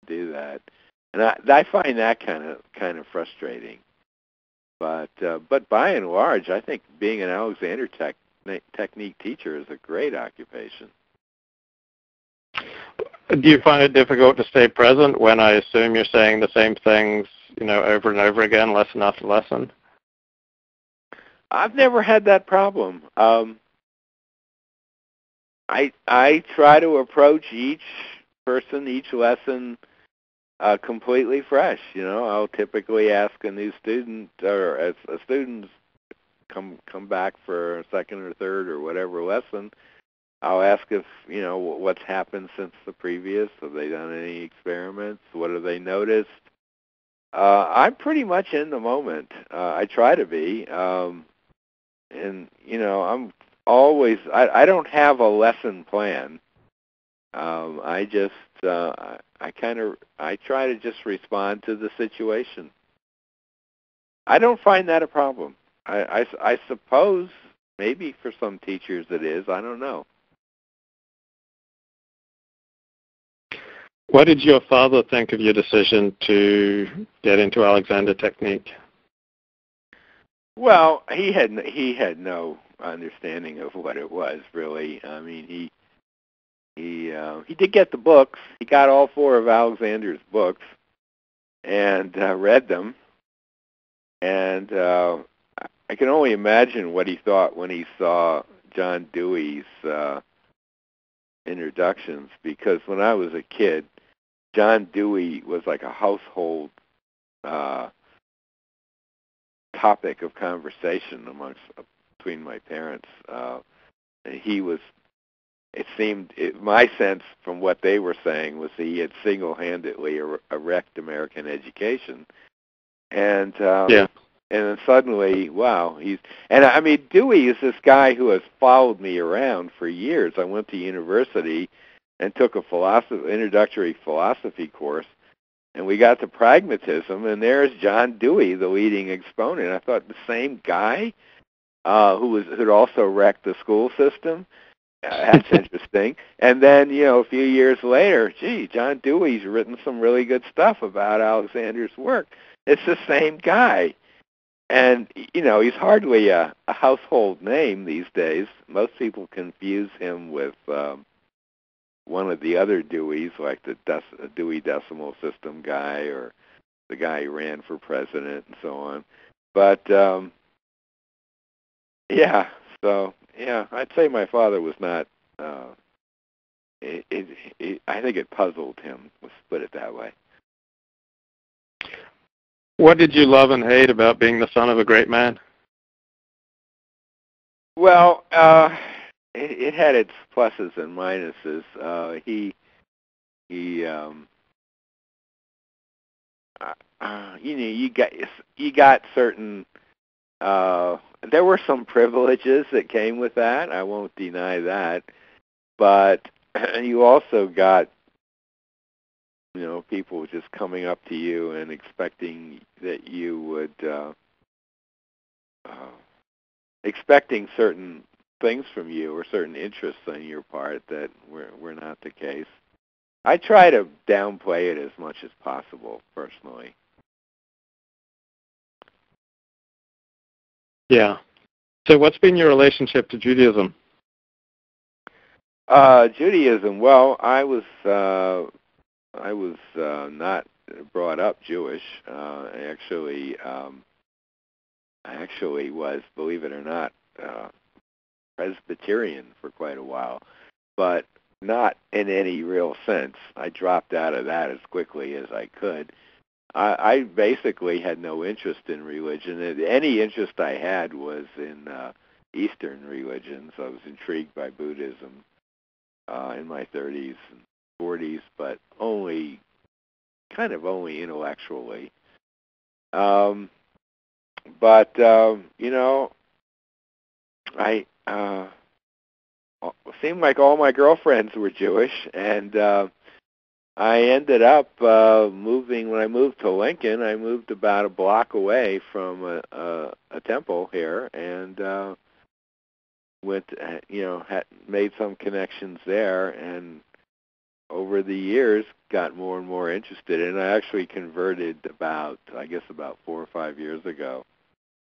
do that, and I find that kind of frustrating. But by and large, I think being an Alexander technique teacher is a great occupation. Do you find it difficult to stay present when I assume you're saying the same things, over and over again, lesson after lesson? I've never had that problem. I try to approach each person, each lesson, completely fresh. I'll typically ask a new student, or as a student come back for a second or third or whatever lesson, I'll ask if, what's happened since the previous. Have they done any experiments? What have they noticed? I'm pretty much in the moment. I try to be. And, I'm always, I don't have a lesson plan. I just, I try to just respond to the situation. I don't find that a problem. I suppose maybe for some teachers it is. I don't know. What did your father think of your decision to get into Alexander technique? Well, he had no understanding of what it was, really. I mean, he did get the books. He got all 4 of Alexander's books and read them. And I can only imagine what he thought when he saw John Dewey's introductions, because when I was a kid, John Dewey was like a household topic of conversation between my parents. He was, my sense from what they were saying was he had single-handedly wrecked American education. And and then suddenly, wow, Dewey is this guy who has followed me around for years. I went to university and took a introductory philosophy course, and we got to pragmatism, and there's John Dewey, the leading exponent. I thought, the same guy who'd also wrecked the school system. That's interesting. And then, a few years later, John Dewey's written some really good stuff about Alexander's work. It's the same guy. And, he's hardly a household name these days. Most people confuse him with one of the other Deweys, like the Dewey Decimal System guy, or the guy who ran for president and so on. But, I'd say my father was not, I think it puzzled him, let's put it that way. What did you love and hate about being the son of a great man? Well, it had its pluses and minuses. You got certain. There were some privileges that came with that. I won't deny that, but you also got, people just coming up to you and expecting that you would, expecting certain things from you or certain interests on your part that were not the case. I try to downplay it as much as possible, personally. Yeah. So what's been your relationship to Judaism? Judaism, well, I was not brought up Jewish. I actually was, believe it or not, Presbyterian for quite a while, but not in any real sense. I dropped out of that as quickly as I could. I basically had no interest in religion. Any interest I had was in Eastern religions. I was intrigued by Buddhism in my 30s and 40s, but only intellectually. It seemed like all my girlfriends were Jewish, and I ended up moving. When I moved to Lincoln, I moved about a block away from a temple here, and went, had made some connections there, and over the years, got more and more interested, and I actually converted about 4 or 5 years ago